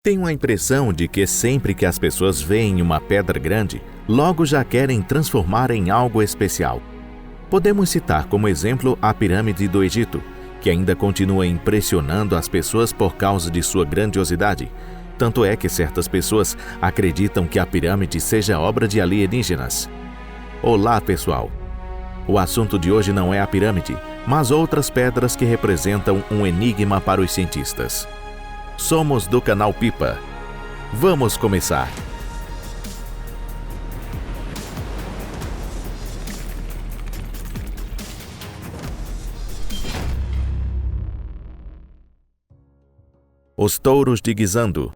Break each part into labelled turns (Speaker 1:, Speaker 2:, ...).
Speaker 1: Tenho a impressão de que sempre que as pessoas veem uma pedra grande, logo já querem transformar em algo especial. Podemos citar como exemplo a pirâmide do Egito, que ainda continua impressionando as pessoas por causa de sua grandiosidade. Tanto é que certas pessoas acreditam que a pirâmide seja obra de alienígenas. Olá, pessoal! O assunto de hoje não é a pirâmide, mas outras pedras que representam um enigma para os cientistas. Somos do canal Pipa. Vamos começar! Os touros de Guisando.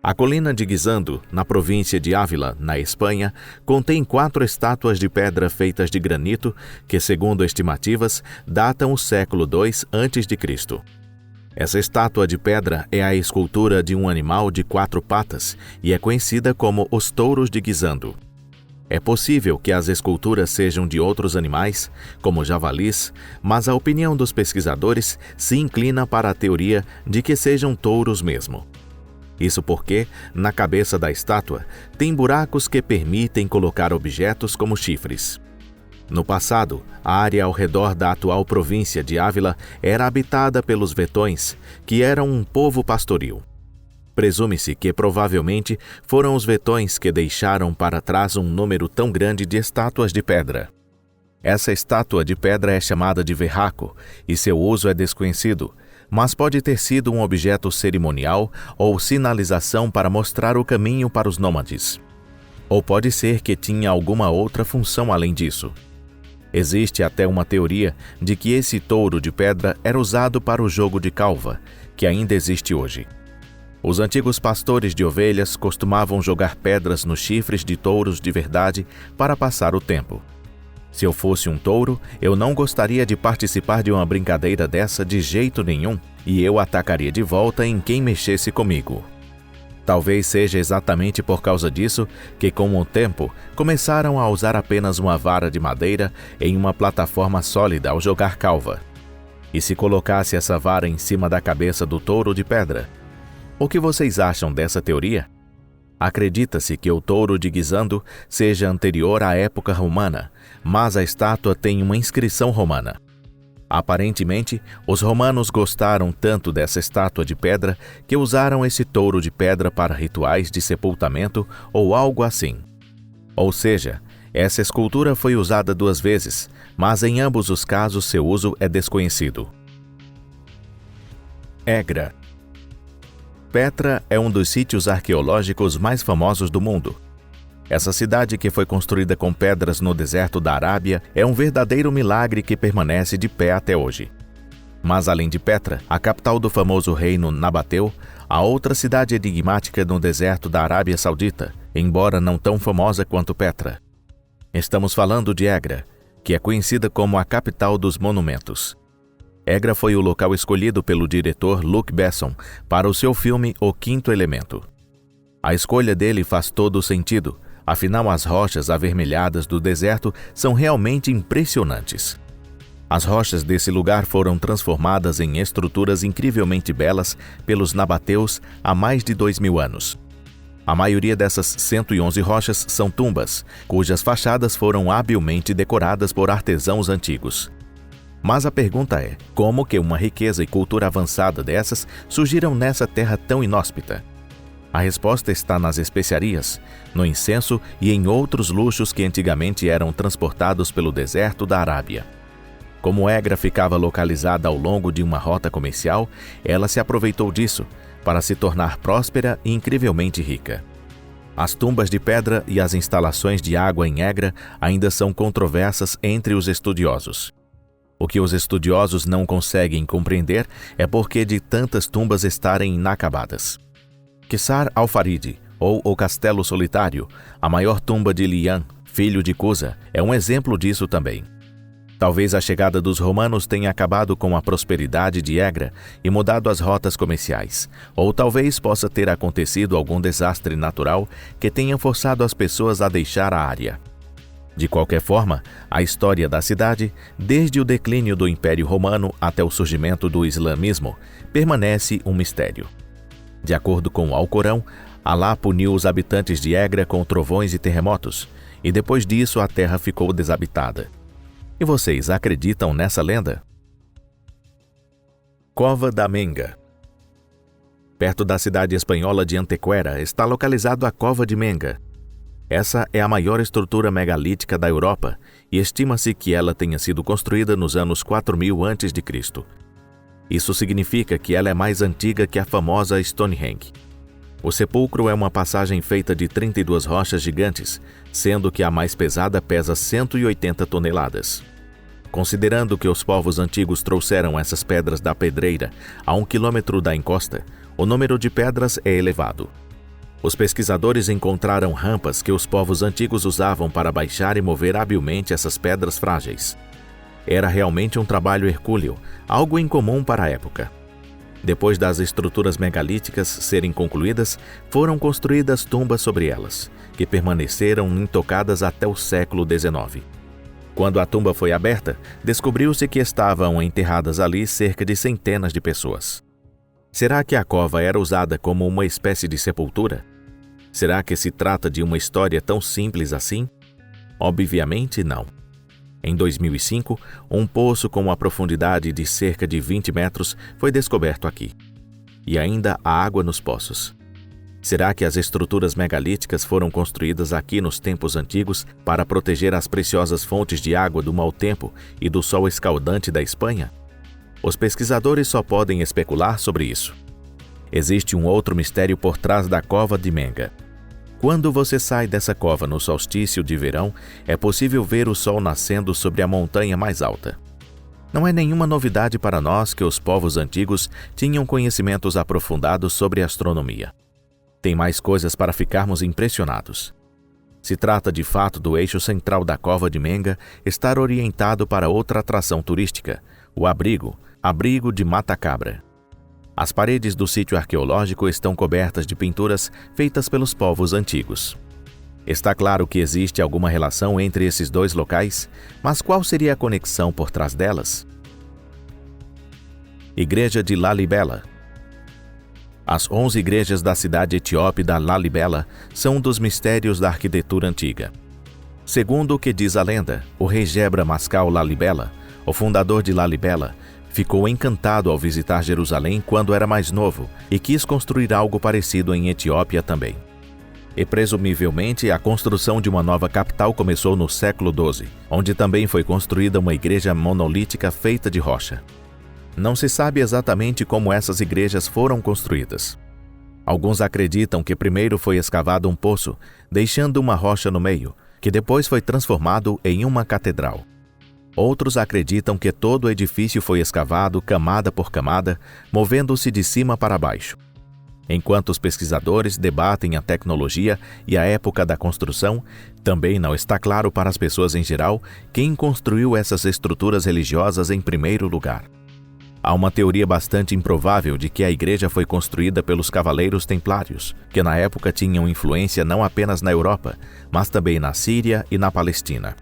Speaker 1: A colina de Guisando, na província de Ávila, na Espanha, contém 4 estátuas de pedra feitas de granito que, segundo estimativas, datam o século II a.C. Essa estátua de pedra é a escultura de um animal de 4 patas e é conhecida como os touros de Guisando. É possível que as esculturas sejam de outros animais, como javalis, mas a opinião dos pesquisadores se inclina para a teoria de que sejam touros mesmo. Isso porque, na cabeça da estátua, tem buracos que permitem colocar objetos como chifres. No passado, a área ao redor da atual província de Ávila era habitada pelos vetões, que eram um povo pastoril. Presume-se que provavelmente foram os vetões que deixaram para trás um número tão grande de estátuas de pedra. Essa estátua de pedra é chamada de verraco e seu uso é desconhecido, mas pode ter sido um objeto cerimonial ou sinalização para mostrar o caminho para os nômades. Ou pode ser que tinha alguma outra função além disso. Existe até uma teoria de que esse touro de pedra era usado para o jogo de calva, que ainda existe hoje. Os antigos pastores de ovelhas costumavam jogar pedras nos chifres de touros de verdade para passar o tempo. Se eu fosse um touro, eu não gostaria de participar de uma brincadeira dessa de jeito nenhum, e eu atacaria de volta em quem mexesse comigo. Talvez seja exatamente por causa disso que, com o tempo, começaram a usar apenas uma vara de madeira em uma plataforma sólida ao jogar calva. E se colocasse essa vara em cima da cabeça do touro de pedra? O que vocês acham dessa teoria? Acredita-se que o touro de Guisando seja anterior à época romana, mas a estátua tem uma inscrição romana. Aparentemente, os romanos gostaram tanto dessa estátua de pedra que usaram esse touro de pedra para rituais de sepultamento ou algo assim. Ou seja, essa escultura foi usada 2 vezes, mas em ambos os casos seu uso é desconhecido. Egra. Petra é um dos sítios arqueológicos mais famosos do mundo. Essa cidade, que foi construída com pedras no deserto da Arábia, é um verdadeiro milagre que permanece de pé até hoje. Mas além de Petra, a capital do famoso reino Nabateu, há outra cidade enigmática no deserto da Arábia Saudita, embora não tão famosa quanto Petra. Estamos falando de Egra, que é conhecida como a capital dos monumentos. Egra foi o local escolhido pelo diretor Luc Besson para o seu filme O Quinto Elemento. A escolha dele faz todo o sentido, afinal as rochas avermelhadas do deserto são realmente impressionantes. As rochas desse lugar foram transformadas em estruturas incrivelmente belas pelos nabateus há mais de 2000 anos. A maioria dessas 111 rochas são tumbas, cujas fachadas foram habilmente decoradas por artesãos antigos. Mas a pergunta é, como que uma riqueza e cultura avançada dessas surgiram nessa terra tão inóspita? A resposta está nas especiarias, no incenso e em outros luxos que antigamente eram transportados pelo deserto da Arábia. Como Egra ficava localizada ao longo de uma rota comercial, ela se aproveitou disso para se tornar próspera e incrivelmente rica. As tumbas de pedra e as instalações de água em Egra ainda são controversas entre os estudiosos. O que os estudiosos não conseguem compreender é porque de tantas tumbas estarem inacabadas. Qisar al-Farid, ou o Castelo Solitário, a maior tumba de Lian, filho de Cusa, é um exemplo disso também. Talvez a chegada dos romanos tenha acabado com a prosperidade de Egra e mudado as rotas comerciais, ou talvez possa ter acontecido algum desastre natural que tenha forçado as pessoas a deixar a área. De qualquer forma, a história da cidade, desde o declínio do Império Romano até o surgimento do islamismo, permanece um mistério. De acordo com o Alcorão, Alá puniu os habitantes de Egra com trovões e terremotos, e depois disso a terra ficou desabitada. E vocês acreditam nessa lenda? Cova da Menga. Perto da cidade espanhola de Antequera está localizado a Cova de Menga. Essa é a maior estrutura megalítica da Europa e estima-se que ela tenha sido construída nos anos 4000 a.C. Isso significa que ela é mais antiga que a famosa Stonehenge. O sepulcro é uma passagem feita de 32 rochas gigantes, sendo que a mais pesada pesa 180 toneladas. Considerando que os povos antigos trouxeram essas pedras da pedreira a 1 quilômetro da encosta, o número de pedras é elevado. Os pesquisadores encontraram rampas que os povos antigos usavam para baixar e mover habilmente essas pedras frágeis. Era realmente um trabalho hercúleo, algo incomum para a época. Depois das estruturas megalíticas serem concluídas, foram construídas tumbas sobre elas, que permaneceram intocadas até o século XIX. Quando a tumba foi aberta, descobriu-se que estavam enterradas ali cerca de centenas de pessoas. Será que a cova era usada como uma espécie de sepultura? Será que se trata de uma história tão simples assim? Obviamente não. Em 2005, um poço com uma profundidade de cerca de 20 metros foi descoberto aqui. E ainda há água nos poços. Será que as estruturas megalíticas foram construídas aqui nos tempos antigos para proteger as preciosas fontes de água do mau tempo e do sol escaldante da Espanha? Os pesquisadores só podem especular sobre isso. Existe um outro mistério por trás da Cova de Menga. Quando você sai dessa cova no solstício de verão, é possível ver o sol nascendo sobre a montanha mais alta. Não é nenhuma novidade para nós que os povos antigos tinham conhecimentos aprofundados sobre astronomia. Tem mais coisas para ficarmos impressionados. Se trata de fato do eixo central da Cova de Menga estar orientado para outra atração turística, o abrigo de Mata Cabra. As paredes do sítio arqueológico estão cobertas de pinturas feitas pelos povos antigos. Está claro que existe alguma relação entre esses dois locais, mas qual seria a conexão por trás delas? Igreja de Lalibela. As 11 igrejas da cidade etíope da Lalibela são um dos mistérios da arquitetura antiga. Segundo o que diz a lenda, o rei Gebra Mascal Lalibela, o fundador de Lalibela, ficou encantado ao visitar Jerusalém quando era mais novo e quis construir algo parecido em Etiópia também. E presumivelmente a construção de uma nova capital começou no século XII, onde também foi construída uma igreja monolítica feita de rocha. Não se sabe exatamente como essas igrejas foram construídas. Alguns acreditam que primeiro foi escavado um poço, deixando uma rocha no meio, que depois foi transformado em uma catedral. Outros acreditam que todo o edifício foi escavado camada por camada, movendo-se de cima para baixo. Enquanto os pesquisadores debatem a tecnologia e a época da construção, também não está claro para as pessoas em geral quem construiu essas estruturas religiosas em primeiro lugar. Há uma teoria bastante improvável de que a igreja foi construída pelos Cavaleiros Templários, que na época tinham influência não apenas na Europa, mas também na Síria e na Palestina.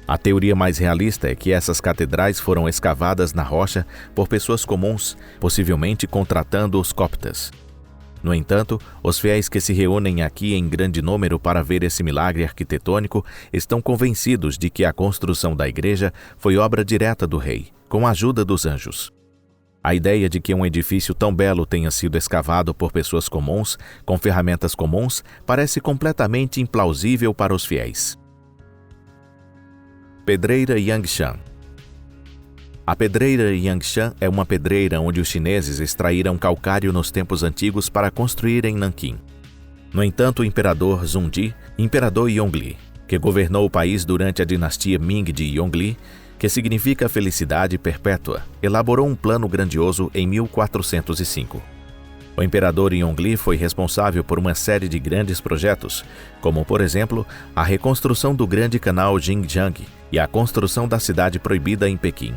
Speaker 1: A teoria mais realista é que essas catedrais foram escavadas na rocha por pessoas comuns, possivelmente contratando os coptas. No entanto, os fiéis que se reúnem aqui em grande número para ver esse milagre arquitetônico estão convencidos de que a construção da igreja foi obra direta do rei, com a ajuda dos anjos. A ideia de que um edifício tão belo tenha sido escavado por pessoas comuns, com ferramentas comuns, parece completamente implausível para os fiéis. Pedreira Yangshan. A pedreira Yangshan é uma pedreira onde os chineses extraíram calcário nos tempos antigos para construírem Nanquim. No entanto, o imperador Zhundi, imperador Yongli, que governou o país durante a dinastia Ming de Yongli, que significa felicidade perpétua, elaborou um plano grandioso em 1405. O imperador Yongli foi responsável por uma série de grandes projetos, como, por exemplo, a reconstrução do grande canal Xinjiang e a construção da cidade proibida em Pequim.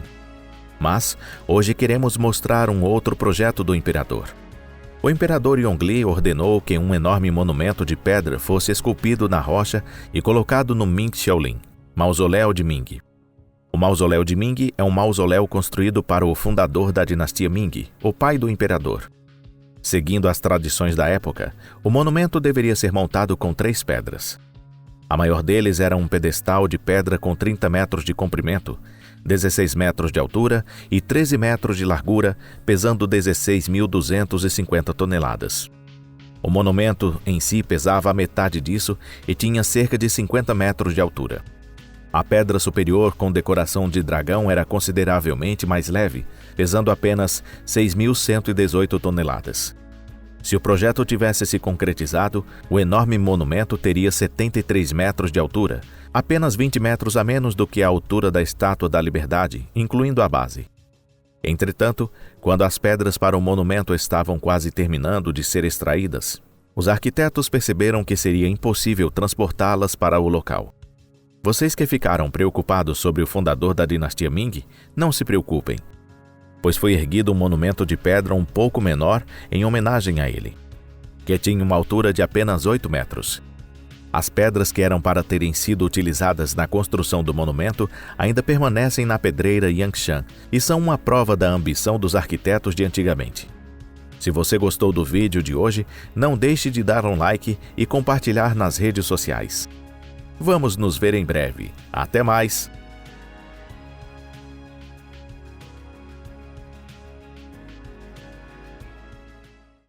Speaker 1: Mas, hoje queremos mostrar um outro projeto do imperador. O imperador Yongli ordenou que um enorme monumento de pedra fosse esculpido na rocha e colocado no Ming Shaolin, mausoléu de Ming. O mausoléu de Ming é um mausoléu construído para o fundador da dinastia Ming, o pai do imperador. Seguindo as tradições da época, o monumento deveria ser montado com 3 pedras. A maior deles era um pedestal de pedra com 30 metros de comprimento, 16 metros de altura e 13 metros de largura, pesando 16.250 toneladas. O monumento em si pesava a metade disso e tinha cerca de 50 metros de altura. A pedra superior com decoração de dragão era consideravelmente mais leve, pesando apenas 6.118 toneladas. Se o projeto tivesse se concretizado, o enorme monumento teria 73 metros de altura, apenas 20 metros a menos do que a altura da Estátua da Liberdade, incluindo a base. Entretanto, quando as pedras para o monumento estavam quase terminando de ser extraídas, os arquitetos perceberam que seria impossível transportá-las para o local. Vocês que ficaram preocupados sobre o fundador da dinastia Ming, não se preocupem, pois foi erguido um monumento de pedra um pouco menor em homenagem a ele, que tinha uma altura de apenas 8 metros. As pedras que eram para terem sido utilizadas na construção do monumento ainda permanecem na pedreira Yangshan e são uma prova da ambição dos arquitetos de antigamente. Se você gostou do vídeo de hoje, não deixe de dar um like e compartilhar nas redes sociais. Vamos nos ver em breve. Até mais!